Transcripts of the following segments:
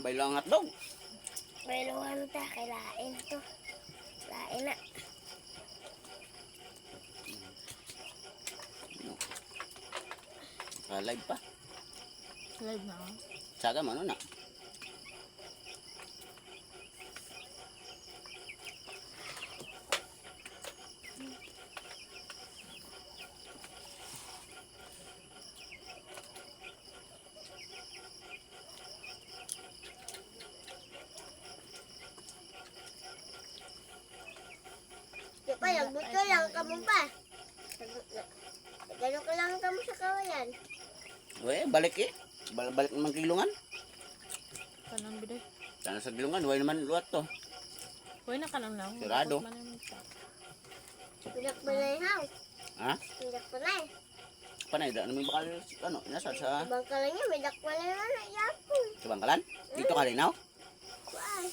baylo ang hotdog. Bayluhan ta, kay lain to. Lain na. Live pa. Live na ako. Saga mo na. Di pa, nagbuto lang ka mo pa. Gano'n ka lang ka mo sa kawayan. We, balik eh. Balik naman kilungan. Kanang biday. Sana sa kilungan, huwag naman luwat to. Huwag na kanang lang. Sirado. Pinak pa na yung house. Ha? Pinak pa na eh. Panay, da namin bakal, ano, nasa sa Ibang ka lang yun, may dakpa na naman na yapon. Bangkalan? Dito ka rin, Kuan.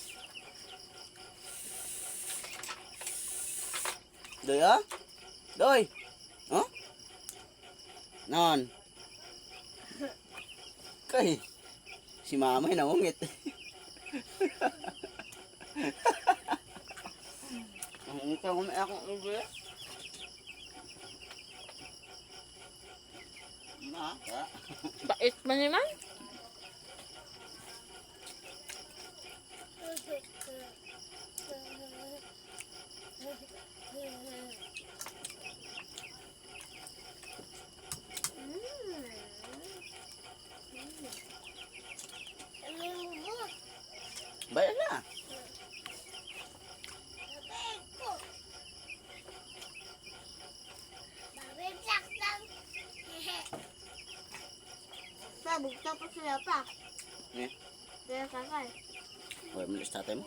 Doy, ah? Doy! Oh? Non. Kay, si mama ay nangungit. Ang ito kung akong ubi. Na, ha? Bait man naman. Bayan na. Bugta pa sila pa. Eh, Kaya kakal. huwag mo list tatay mo.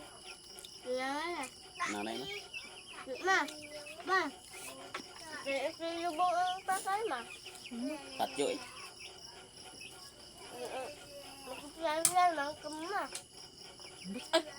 Kaya nga. Nanay mo. Ma. Ma. Kaya sinubong ang kakal ma. Patyo eh. Makusiyan lang kama. Ay!